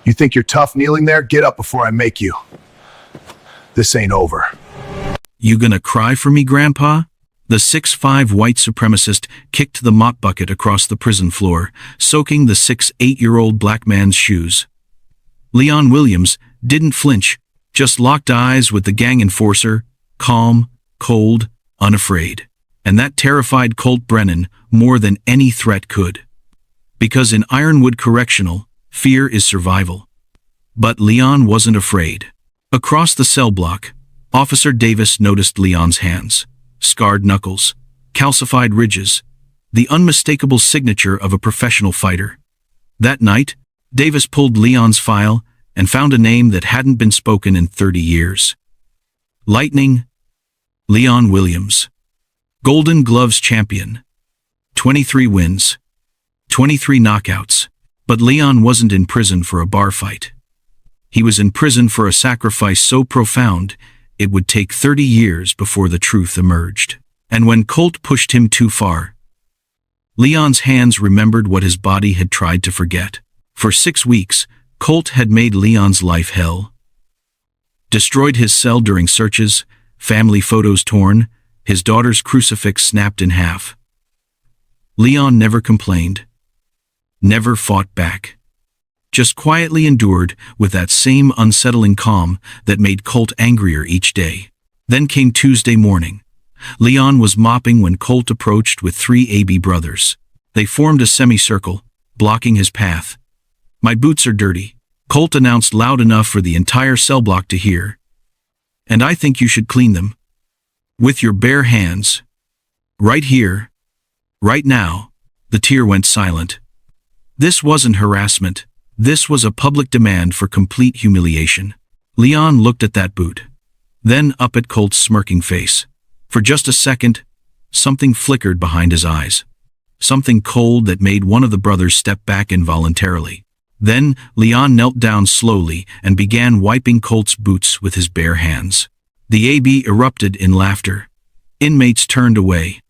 You think you're tough kneeling there? Get up before I make you. This ain't over. You gonna cry for me, Grandpa? The 6'5" white supremacist kicked the mop bucket across the prison floor, soaking the 6'8" black man's shoes. Leon Williams didn't flinch, just locked eyes with the gang enforcer, calm, cold, unafraid. And that terrified Colt Brennan more than any threat could. Because in Ironwood Correctional, fear is survival. But Leon wasn't afraid. Across the cell block, Officer Davis noticed Leon's hands, scarred knuckles, calcified ridges, the unmistakable signature of a professional fighter. That night, Davis pulled Leon's file and found a name that hadn't been spoken in 30 years. Lightning Leon Williams. Golden Gloves champion. 23 wins. 23 knockouts. But Leon wasn't in prison for a bar fight. He was in prison for a sacrifice so profound, it would take 30 years before the truth emerged. And when Colt pushed him too far, Leon's hands remembered what his body had tried to forget. For 6 weeks, Colt had made Leon's life hell. Destroyed his cell during searches, family photos torn, his daughter's crucifix snapped in half. Leon never complained, never fought back. Just quietly endured with that same unsettling calm that made Colt angrier each day. Then came Tuesday morning. Leon was mopping when Colt approached with 3 AB brothers. They formed a semicircle, blocking his path. "My boots are dirty," Colt announced loud enough for the entire cell block to hear. "And I think you should clean them. With your bare hands. Right here. Right now." The tier went silent. This wasn't harassment. This was a public demand for complete humiliation. Leon looked at that boot. Then up at Colt's smirking face. For just a second, something flickered behind his eyes. Something cold that made one of the brothers step back involuntarily. Then Leon knelt down slowly and began wiping Colt's boots with his bare hands. The AB erupted in laughter. Inmates turned away.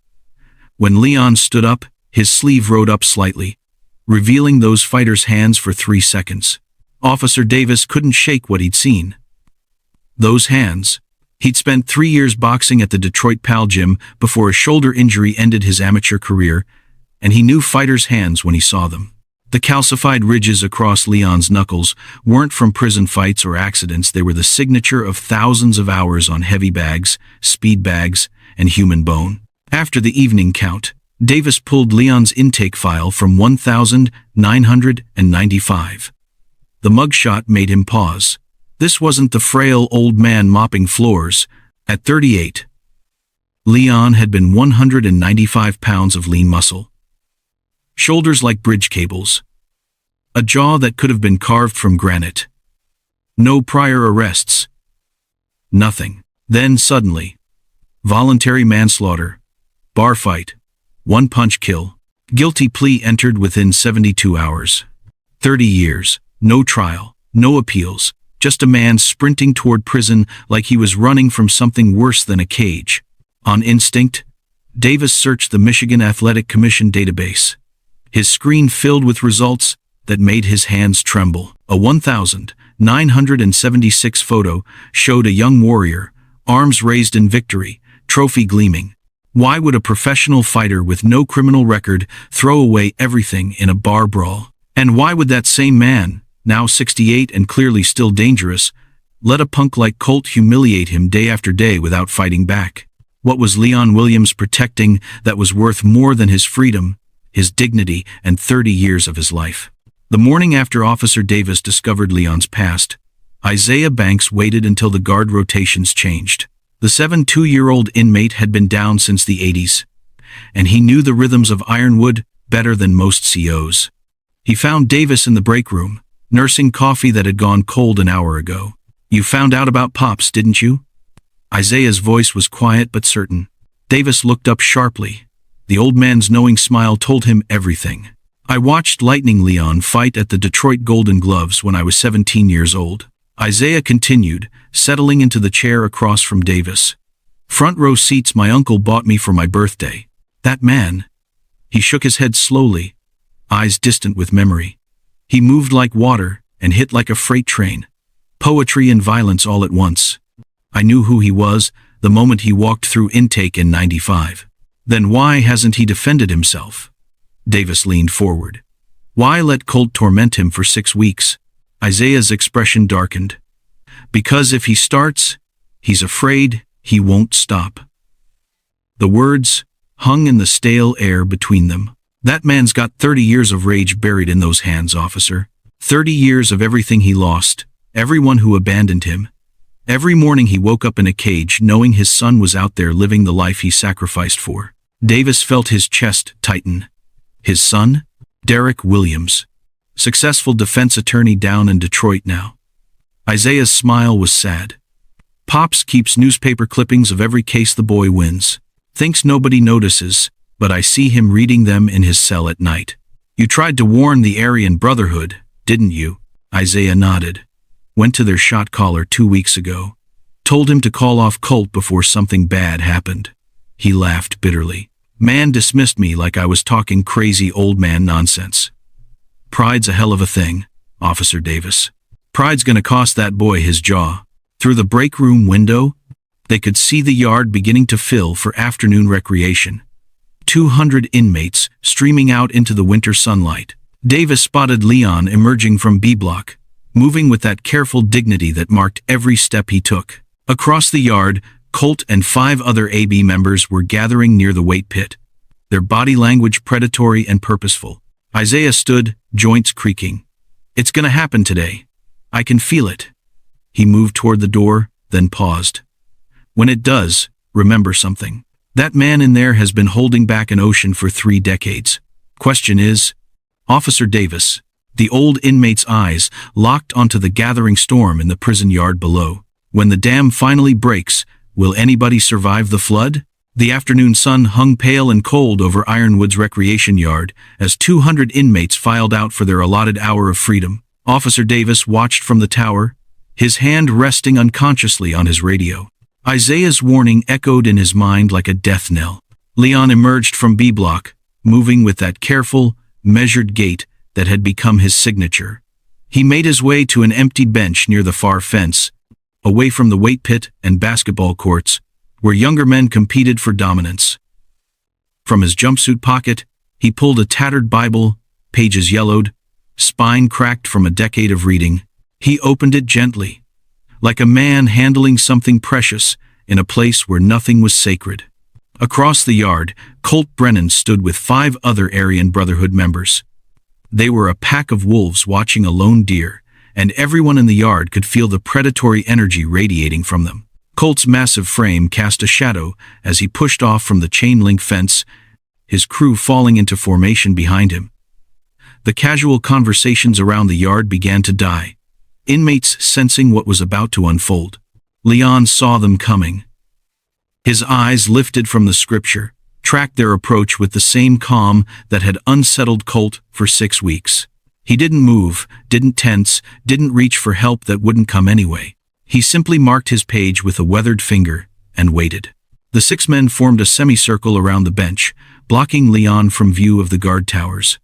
When Leon stood up, his sleeve rode up slightly, revealing those fighters' hands for 3 seconds. Officer Davis couldn't shake what he'd seen. Those hands. He'd spent 3 years boxing at the Detroit Pal Gym before a shoulder injury ended his amateur career, and he knew fighters' hands when he saw them. The calcified ridges across Leon's knuckles weren't from prison fights or accidents. They were the signature of thousands of hours on heavy bags, speed bags, and human bone. After the evening count, Davis pulled Leon's intake file from 1,995. The mugshot made him pause. This wasn't the frail old man mopping floors. At 38, Leon had been 195 pounds of lean muscle. Shoulders like bridge cables. A jaw that could have been carved from granite. No prior arrests. Nothing. Then suddenly, voluntary manslaughter, bar fight, 1-punch kill. Guilty plea entered within 72 hours. 30 years, no trial, no appeals, just a man sprinting toward prison like he was running from something worse than a cage. On instinct, Davis searched the Michigan Athletic Commission database. His screen filled with results that made his hands tremble. A 1,976 photo showed a young warrior, arms raised in victory, trophy gleaming. Why would a professional fighter with no criminal record throw away everything in a bar brawl? And why would that same man, now 68 and clearly still dangerous, let a punk like Colt humiliate him day after day without fighting back? What was Leon Williams protecting that was worth more than his freedom, his dignity, and 30 years of his life? The morning after Officer Davis discovered Leon's past, Isaiah Banks waited until the guard rotations changed. The 72-year-old inmate had been down since the 80s, and he knew the rhythms of Ironwood better than most COs. He found Davis in the break room, nursing coffee that had gone cold an hour ago. "You found out about Pops, didn't you?" Isaiah's voice was quiet but certain. Davis looked up sharply. The old man's knowing smile told him everything. "I watched Lightning Leon fight at the Detroit Golden Gloves when I was 17 years old." Isaiah continued, settling into the chair across from Davis. "Front row seats my uncle bought me for my birthday. That man." He shook his head slowly, eyes distant with memory. "He moved like water, and hit like a freight train. Poetry and violence all at once. I knew who he was the moment he walked through intake in '95. Then why hasn't he defended himself? Davis leaned forward. Why let Colt torment him for 6 weeks? Isaiah's expression darkened. Because if he starts, he's afraid he won't stop. The words hung in the stale air between them. That man's got 30 years of rage buried in those hands, officer. 30 years of everything he lost, everyone who abandoned him. Every morning he woke up in a cage knowing his son was out there living the life he sacrificed for. Davis felt his chest tighten. His son? Derek Williams. Successful defense attorney down in Detroit now. Isaiah's smile was sad. Pops keeps newspaper clippings of every case the boy wins. Thinks nobody notices, but I see him reading them in his cell at night. You tried to warn the Aryan Brotherhood, didn't you? Isaiah nodded. Went to their shot caller 2 weeks ago. Told him to call off Colt before something bad happened. He laughed bitterly. Man dismissed me like I was talking crazy old man nonsense. Pride's a hell of a thing, Officer Davis. Pride's gonna cost that boy his jaw. Through the break room window, they could see the yard beginning to fill for afternoon recreation. 200 inmates streaming out into the winter sunlight. Davis spotted Leon emerging from B block, moving with that careful dignity that marked every step he took. Across the yard, Colt and 5 other AB members were gathering near the weight pit, their body language predatory and purposeful. Isaiah stood, joints creaking. It's gonna happen today. I can feel it. He moved toward the door, then paused. When it does, remember something. That man in there has been holding back an ocean for 3 decades. Question is, Officer Davis, the old inmate's eyes locked onto the gathering storm in the prison yard below. When the dam finally breaks, will anybody survive the flood? The afternoon sun hung pale and cold over Ironwood's recreation yard as 200 inmates filed out for their allotted hour of freedom. Officer Davis watched from the tower, his hand resting unconsciously on his radio. Isaiah's warning echoed in his mind like a death knell. Leon emerged from B block, moving with that careful, measured gait that had become his signature. He made his way to an empty bench near the far fence, away from the weight pit and basketball courts, where younger men competed for dominance. From his jumpsuit pocket, he pulled a tattered Bible, pages yellowed, spine cracked from a decade of reading. He opened it gently, like a man handling something precious in a place where nothing was sacred. Across the yard, Colt Brennan stood with 5 other Aryan Brotherhood members. They were a pack of wolves watching a lone deer, and everyone in the yard could feel the predatory energy radiating from them. Colt's massive frame cast a shadow as he pushed off from the chain-link fence, his crew falling into formation behind him. The casual conversations around the yard began to die, inmates sensing what was about to unfold. Leon saw them coming. His eyes lifted from the scripture, tracked their approach with the same calm that had unsettled Colt for 6 weeks. He didn't move, didn't tense, didn't reach for help that wouldn't come anyway. He simply marked his page with a weathered finger and waited. The 6 men formed a semicircle around the bench, blocking Leon from view of the guard towers.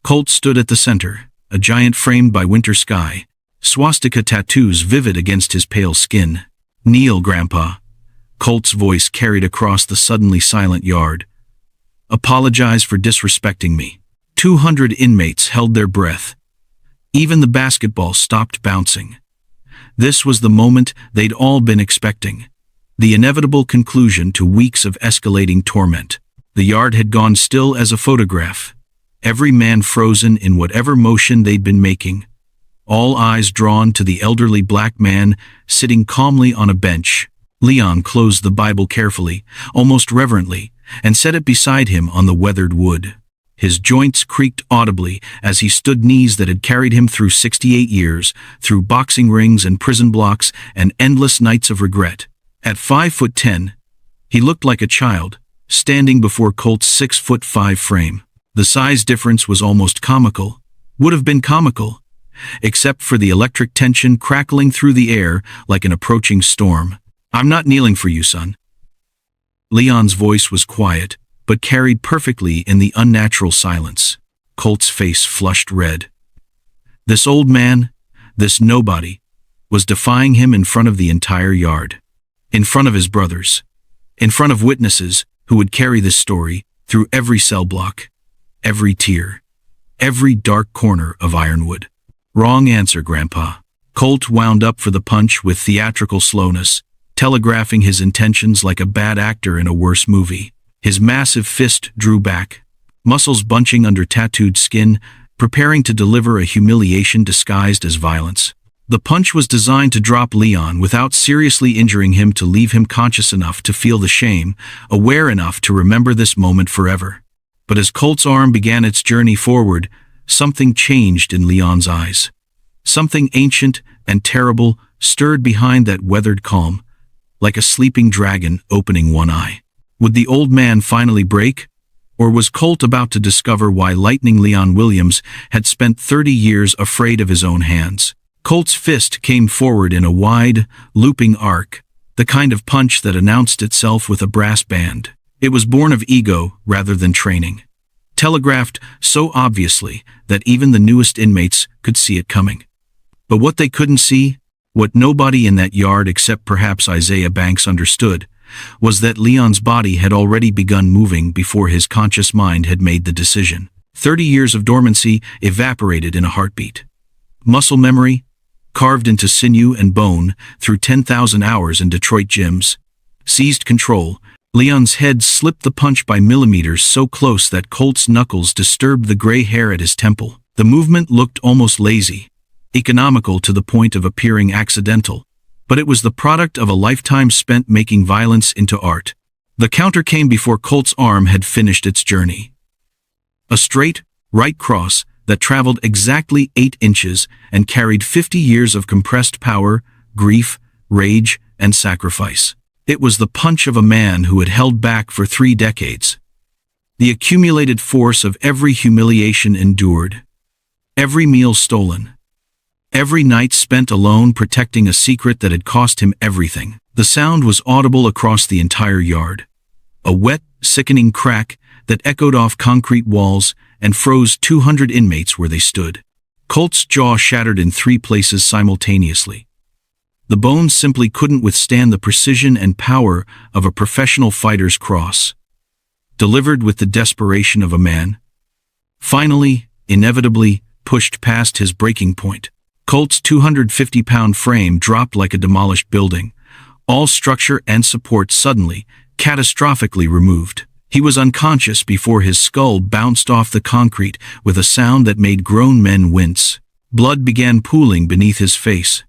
Colt stood at the center, a giant framed by winter sky, swastika tattoos vivid against his pale skin. "Kneel, Grandpa." Colt's voice carried across the suddenly silent yard. "Apologize for disrespecting me." 200 inmates held their breath. Even the basketball stopped bouncing. This was the moment they'd all been expecting. The inevitable conclusion to weeks of escalating torment. The yard had gone still as a photograph. Every man frozen in whatever motion they'd been making. All eyes drawn to the elderly black man sitting calmly on a bench. Leon closed the Bible carefully, almost reverently, and set it beside him on the weathered wood. His joints creaked audibly as he stood knees that had carried him through 68 years, through boxing rings and prison blocks and endless nights of regret. At 5'10", he looked like a child, standing before Colt's 6'5" frame. The size difference was almost comical, would have been comical, except for the electric tension crackling through the air like an approaching storm. "I'm not kneeling for you, son." Leon's voice was quiet, but carried perfectly in the unnatural silence. Colt's face flushed red. This old man, this nobody, was defying him in front of the entire yard, in front of his brothers, in front of witnesses who would carry this story through every cell block, every tier, every dark corner of Ironwood. Wrong answer, Grandpa. Colt wound up for the punch with theatrical slowness, telegraphing his intentions like a bad actor in a worse movie. His massive fist drew back, muscles bunching under tattooed skin, preparing to deliver a humiliation disguised as violence. The punch was designed to drop Leon without seriously injuring him, to leave him conscious enough to feel the shame, aware enough to remember this moment forever. But as Colt's arm began its journey forward, something changed in Leon's eyes. Something ancient and terrible stirred behind that weathered calm, like a sleeping dragon opening one eye. Would the old man finally break? Or was Colt about to discover why Lightning Leon Williams had spent 30 years afraid of his own hands? Colt's fist came forward in a wide, looping arc, the kind of punch that announced itself with a brass band. It was born of ego rather than training, telegraphed so obviously that even the newest inmates could see it coming. But what they couldn't see, what nobody in that yard except perhaps Isaiah Banks understood, was that Leon's body had already begun moving before his conscious mind had made the decision. 30 years of dormancy evaporated in a heartbeat. Muscle memory, carved into sinew and bone through 10,000 hours in Detroit gyms, seized control. Leon's head slipped the punch by millimeters, so close that Colt's knuckles disturbed the gray hair at his temple. The movement looked almost lazy, economical to the point of appearing accidental, but it was the product of a lifetime spent making violence into art. The counter came before Colt's arm had finished its journey. A straight, right cross that traveled exactly 8 inches and carried 50 years of compressed power, grief, rage, and sacrifice. It was the punch of a man who had held back for 3 decades. The accumulated force of every humiliation endured, every meal stolen, every night spent alone protecting a secret that had cost him everything. The sound was audible across the entire yard. A wet, sickening crack that echoed off concrete walls and froze 200 inmates where they stood. Colt's jaw shattered in 3 places simultaneously. The bones simply couldn't withstand the precision and power of a professional fighter's cross, delivered with the desperation of a man, finally, inevitably, pushed past his breaking point. Colt's 250-pound frame dropped like a demolished building, all structure and support suddenly, catastrophically removed. He was unconscious before his skull bounced off the concrete with a sound that made grown men wince. Blood began pooling beneath his face,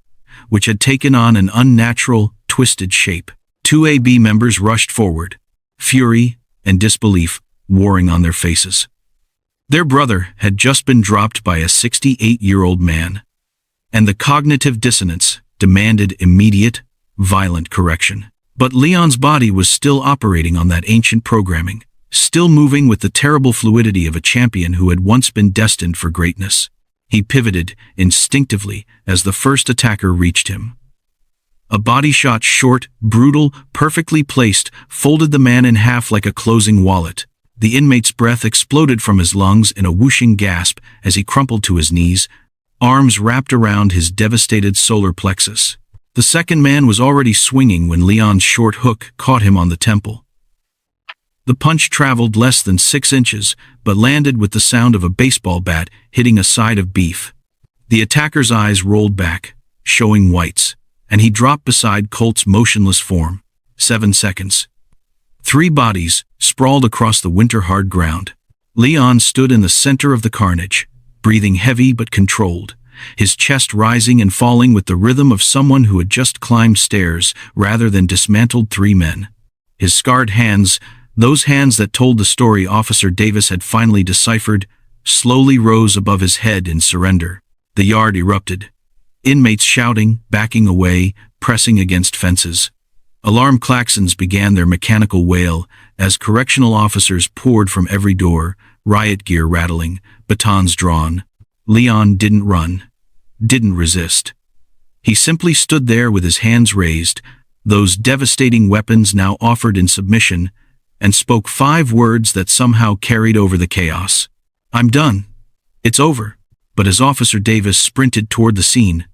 which had taken on an unnatural, twisted shape. 2 AB members rushed forward, fury and disbelief warring on their faces. Their brother had just been dropped by a 68-year-old man, and the cognitive dissonance demanded immediate, violent correction. But Leon's body was still operating on that ancient programming, still moving with the terrible fluidity of a champion who had once been destined for greatness. He pivoted instinctively as the first attacker reached him. A body shot, short, brutal, perfectly placed, folded the man in half like a closing wallet. The inmate's breath exploded from his lungs in a whooshing gasp as he crumpled to his knees, arms wrapped around his devastated solar plexus. The second man was already swinging when Leon's short hook caught him on the temple. The punch traveled less than 6 inches, but landed with the sound of a baseball bat hitting a side of beef. The attacker's eyes rolled back, showing whites, and he dropped beside Colt's motionless form. 7 seconds. 3 bodies sprawled across the winter-hard ground. Leon stood in the center of the carnage, breathing heavy but controlled, his chest rising and falling with the rhythm of someone who had just climbed stairs rather than dismantled 3 men. His scarred hands, those hands that told the story Officer Davis had finally deciphered, slowly rose above his head in surrender. The yard erupted. Inmates shouting, backing away, pressing against fences. Alarm klaxons began their mechanical wail as correctional officers poured from every door, riot gear rattling, batons drawn. Leon didn't run, didn't resist. He simply stood there with his hands raised, those devastating weapons now offered in submission, and spoke 5 words that somehow carried over the chaos. "I'm done. It's over." But as Officer Davis sprinted toward the scene,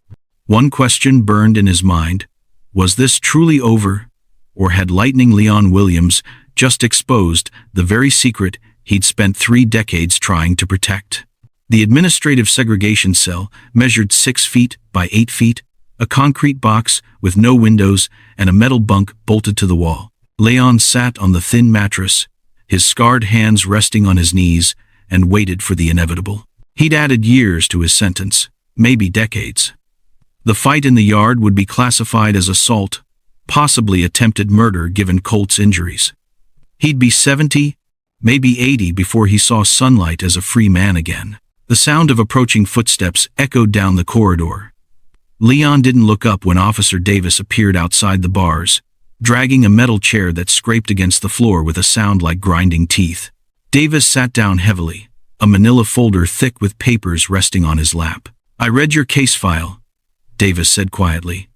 One question burned in his mind. Was this truly over? Or had Lightning Leon Williams just exposed the very secret he'd spent 3 decades trying to protect? The administrative segregation cell measured 6 feet by 8 feet, a concrete box with no windows and a metal bunk bolted to the wall. Leon sat on the thin mattress, his scarred hands resting on his knees, and waited for the inevitable. He'd added years to his sentence, maybe decades. The fight in the yard would be classified as assault, possibly attempted murder given Colt's injuries. He'd be 70, maybe 80 before he saw sunlight as a free man again. The sound of approaching footsteps echoed down the corridor. Leon didn't look up when Officer Davis appeared outside the bars, dragging a metal chair that scraped against the floor with a sound like grinding teeth. Davis sat down heavily, a manila folder thick with papers resting on his lap. "I read your case file," Davis said quietly.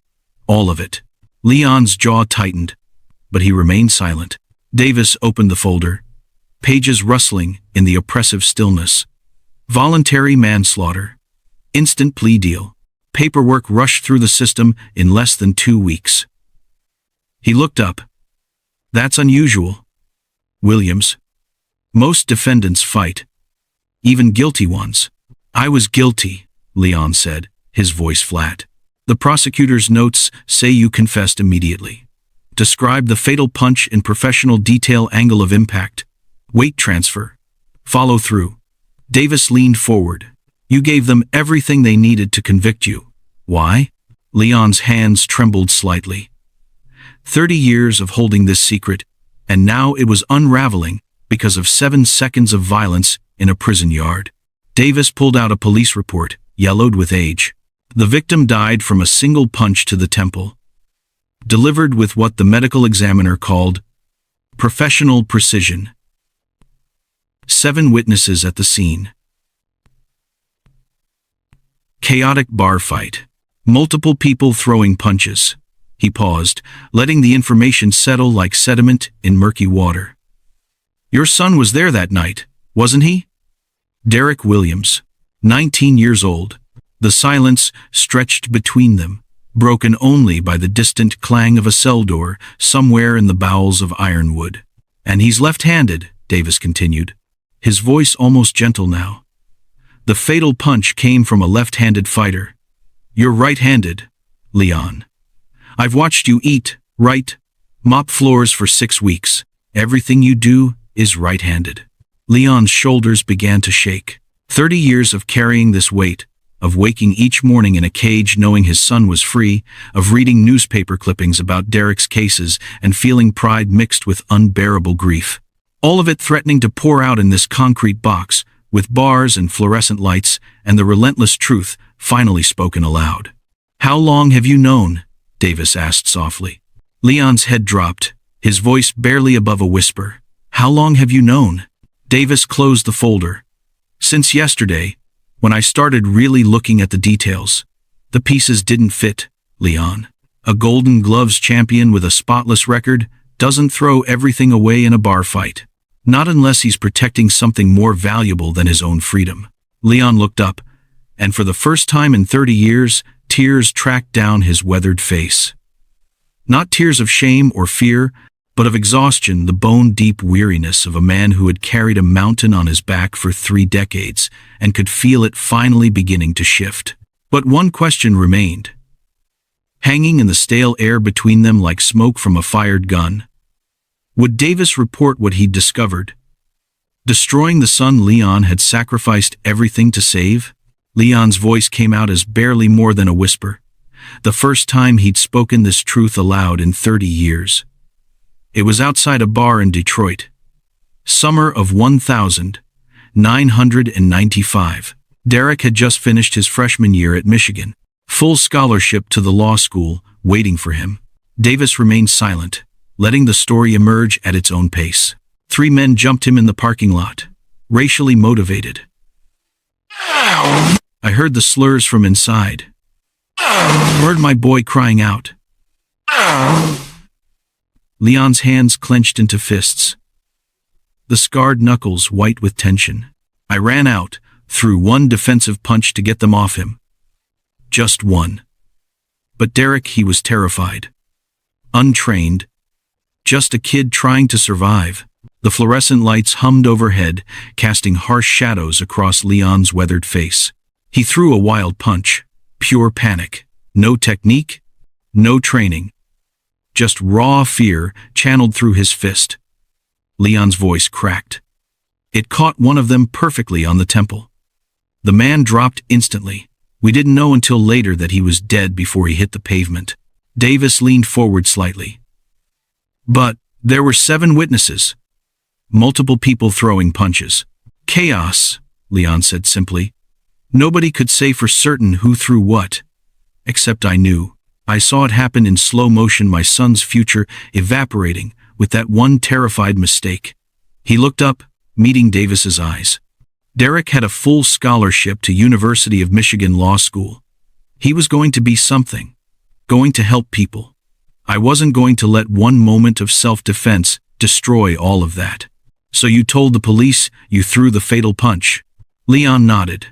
"All of it." Leon's jaw tightened, but he remained silent. Davis opened the folder, pages rustling in the oppressive stillness. Voluntary manslaughter. Instant plea deal. Paperwork rushed through the system in less than 2 weeks. He looked up. "That's unusual, Williams. Most defendants fight, even guilty ones." "I was guilty," Leon said, his voice flat. "The prosecutor's notes say you confessed immediately. Describe the fatal punch in professional detail, angle of impact, weight transfer, follow through." Davis leaned forward. "You gave them everything they needed to convict you. Why?" Leon's hands trembled slightly. 30 years of holding this secret, and now it was unraveling because of 7 seconds of violence in a prison yard. Davis pulled out a police report, yellowed with age. The victim died from a single punch to the temple, delivered with what the medical examiner called professional precision. 7 witnesses at the scene. Chaotic bar fight. Multiple people throwing punches. He paused, letting the information settle like sediment in murky water. "Your son was there that night, wasn't he?" Derek Williams, 19 years old. The silence stretched between them, broken only by the distant clang of a cell door somewhere in the bowels of Ironwood. "And he's left-handed," Davis continued, his voice almost gentle now. "The fatal punch came from a left-handed fighter. You're right-handed, Leon. I've watched you eat, write, mop floors for 6 weeks. Everything you do is right-handed." Leon's shoulders began to shake. 30 years of carrying this weight, of waking each morning in a cage knowing his son was free, of reading newspaper clippings about Derek's cases and feeling pride mixed with unbearable grief. All of it threatening to pour out in this concrete box, with bars and fluorescent lights, and the relentless truth finally spoken aloud. "How long have you known?" Davis asked softly. Leon's head dropped, his voice barely above a whisper. "How long have you known?" Davis closed the folder. "Since yesterday, when I started really looking at the details. The pieces didn't fit, Leon. A Golden Gloves champion with a spotless record doesn't throw everything away in a bar fight. Not unless he's protecting something more valuable than his own freedom." Leon looked up, and for the first time in 30 years, tears tracked down his weathered face. Not tears of shame or fear, but of exhaustion, the bone-deep weariness of a man who had carried a mountain on his back for 3 decades and could feel it finally beginning to shift. But one question remained, hanging in the stale air between them like smoke from a fired gun. Would Davis report what he'd discovered? Destroying the son Leon had sacrificed everything to save? Leon's voice came out as barely more than a whisper, the first time he'd spoken this truth aloud in 30 years. It was outside a bar in Detroit. Summer of 1995. Derek had just finished his freshman year at Michigan. Full scholarship to the law school waiting for him. Davis remained silent, letting the story emerge at its own pace. 3 men jumped him in the parking lot, racially motivated. I heard the slurs from inside. Heard my boy crying out. Leon's hands clenched into fists, the scarred knuckles white with tension. I ran out, threw one defensive punch to get them off him. Just one. But Derek, he was terrified. Untrained. Just a kid trying to survive. The fluorescent lights hummed overhead, casting harsh shadows across Leon's weathered face. He threw a wild punch. Pure panic. No technique. No training. Just raw fear channeled through his fist. Leon's voice cracked. It caught one of them perfectly on the temple. The man dropped instantly. We didn't know until later that he was dead before he hit the pavement. Davis leaned forward slightly. But there were 7 witnesses. Multiple people throwing punches. Chaos, Leon said simply. Nobody could say for certain who threw what. Except I knew. I saw it happen in slow motion, my son's future evaporating with that one terrified mistake. He looked up, meeting Davis's eyes. Derek had a full scholarship to University of Michigan Law School. He was going to be something. Going to help people. I wasn't going to let one moment of self-defense destroy all of that. So you told the police you threw the fatal punch? Leon nodded.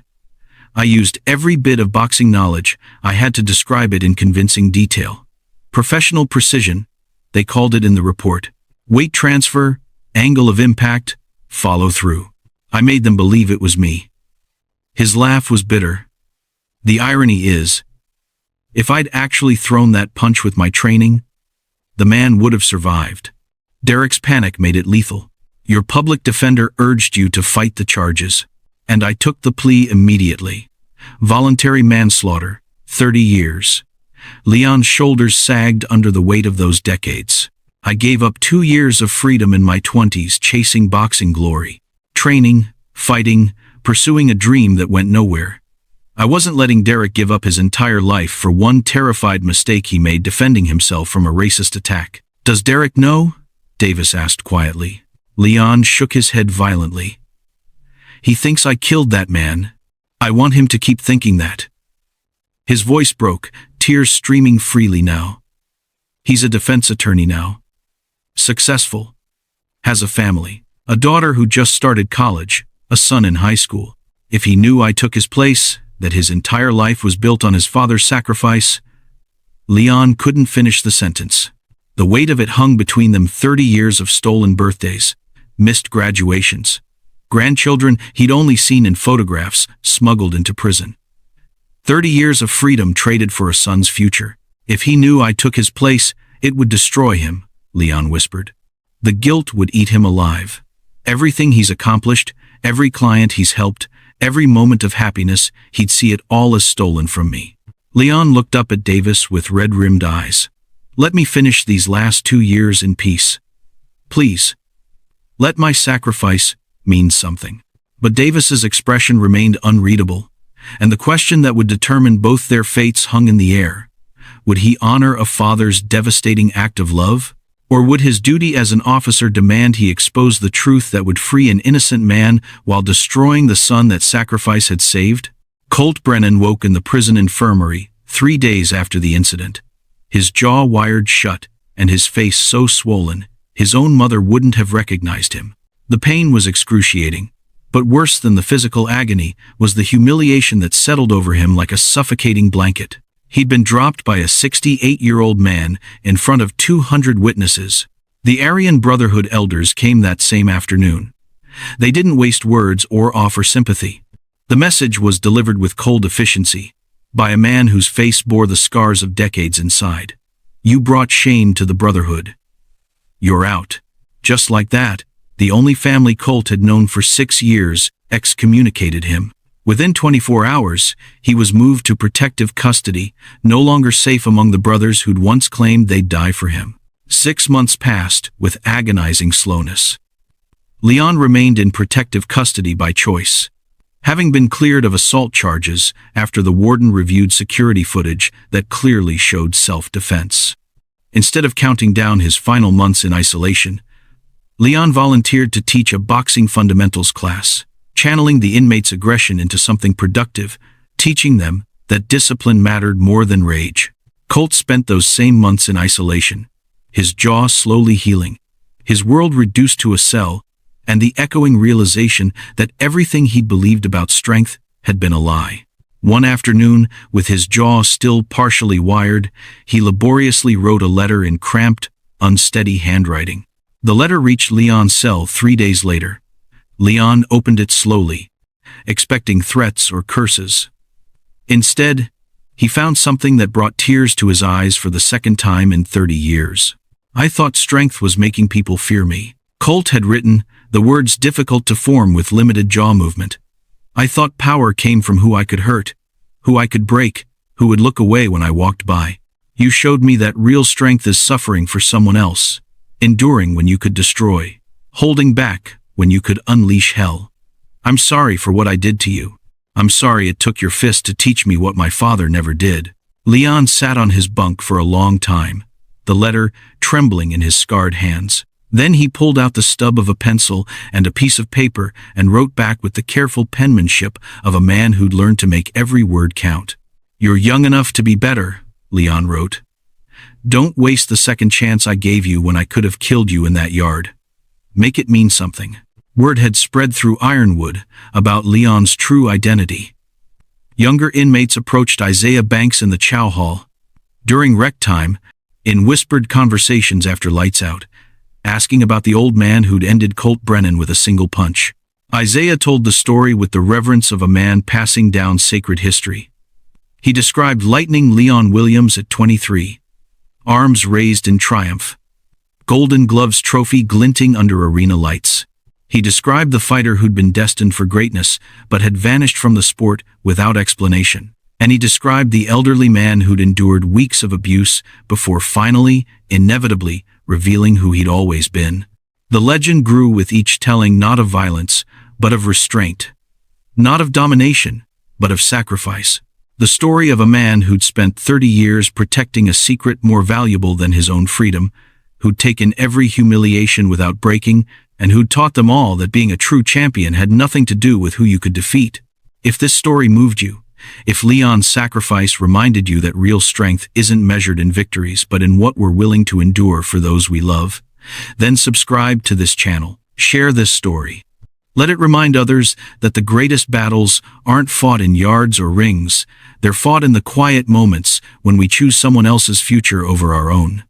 I used every bit of boxing knowledge I had to describe it in convincing detail. Professional precision, they called it in the report. Weight transfer, angle of impact, follow through. I made them believe it was me. His laugh was bitter. The irony is, if I'd actually thrown that punch with my training, the man would have survived. Derek's panic made it lethal. Your public defender urged you to fight the charges, and I took the plea immediately. Voluntary manslaughter, 30 years. Leon's shoulders sagged under the weight of those decades. I gave up 2 years of freedom in my 20s chasing boxing glory. Training, fighting, pursuing a dream that went nowhere. I wasn't letting Derek give up his entire life for one terrified mistake he made defending himself from a racist attack. Does Derek know? Davis asked quietly. Leon shook his head violently. He thinks I killed that man. I want him to keep thinking that. His voice broke, tears streaming freely now. He's a defense attorney now. Successful. Has a family. A daughter who just started college, a son in high school. If he knew I took his place, that his entire life was built on his father's sacrifice, Leon couldn't finish the sentence. The weight of it hung between them. 30 years of stolen birthdays, missed graduations, grandchildren he'd only seen in photographs smuggled into prison. 30 years of freedom traded for a son's future. If he knew I took his place, it would destroy him, Leon whispered. The guilt would eat him alive. Everything he's accomplished, every client he's helped, every moment of happiness, he'd see it all as stolen from me. Leon looked up at Davis with red-rimmed eyes. Let me finish these last 2 years in peace. Please. Let my sacrifice mean something. But Davis's expression remained unreadable, and the question that would determine both their fates hung in the air. Would he honor a father's devastating act of love? Or would his duty as an officer demand he expose the truth that would free an innocent man while destroying the son that sacrifice had saved? Colt Brennan woke in the prison infirmary 3 days after the incident. His jaw wired shut and his face so swollen, his own mother wouldn't have recognized him. The pain was excruciating, but worse than the physical agony was the humiliation that settled over him like a suffocating blanket. He'd been dropped by a 68-year-old man in front of 200 witnesses. The Aryan Brotherhood elders came that same afternoon. They didn't waste words or offer sympathy. The message was delivered with cold efficiency, by a man whose face bore the scars of decades inside. You brought shame to the Brotherhood. You're out. Just like that, the only family Colt had known for 6 years excommunicated him. Within 24 hours, he was moved to protective custody, no longer safe among the brothers who'd once claimed they'd die for him. 6 months passed with agonizing slowness. Leon remained in protective custody by choice. Having been cleared of assault charges after the warden reviewed security footage that clearly showed self-defense. Instead of counting down his final months in isolation, Leon volunteered to teach a boxing fundamentals class, channeling the inmates' aggression into something productive, teaching them that discipline mattered more than rage. Colt spent those same months in isolation, his jaw slowly healing, his world reduced to a cell, and the echoing realization that everything he believed about strength had been a lie. One afternoon, with his jaw still partially wired, he laboriously wrote a letter in cramped, unsteady handwriting. The letter reached Leon's cell 3 days later. Leon opened it slowly, expecting threats or curses. Instead, he found something that brought tears to his eyes for the second time in 30 years. I thought strength was making people fear me. Colt had written, the words difficult to form with limited jaw movement. I thought power came from who I could hurt, who I could break, who would look away when I walked by. You showed me that real strength is suffering for someone else, enduring when you could destroy, holding back when you could unleash hell. I'm sorry for what I did to you. I'm sorry it took your fist to teach me what my father never did. Leon sat on his bunk for a long time, the letter trembling in his scarred hands. Then he pulled out the stub of a pencil and a piece of paper and wrote back with the careful penmanship of a man who'd learned to make every word count. You're young enough to be better, Leon wrote. Don't waste the second chance I gave you when I could have killed you in that yard. Make it mean something. Word had spread through Ironwood about Leon's true identity. Younger inmates approached Isaiah Banks in the chow hall, during rec time, in whispered conversations after lights out, asking about the old man who'd ended Colt Brennan with a single punch. Isaiah told the story with the reverence of a man passing down sacred history. He described Lightning Leon Williams at 23, arms raised in triumph, Golden Gloves trophy glinting under arena lights. He described the fighter who'd been destined for greatness but had vanished from the sport without explanation. And he described the elderly man who'd endured weeks of abuse before finally, inevitably, revealing who he'd always been. The legend grew with each telling, not of violence, but of restraint. Not of domination, but of sacrifice. The story of a man who'd spent 30 years protecting a secret more valuable than his own freedom, who'd taken every humiliation without breaking, and who'd taught them all that being a true champion had nothing to do with who you could defeat. If this story moved you, if Leon's sacrifice reminded you that real strength isn't measured in victories but in what we're willing to endure for those we love, then subscribe to this channel. Share this story. Let it remind others that the greatest battles aren't fought in yards or rings. They're fought in the quiet moments when we choose someone else's future over our own.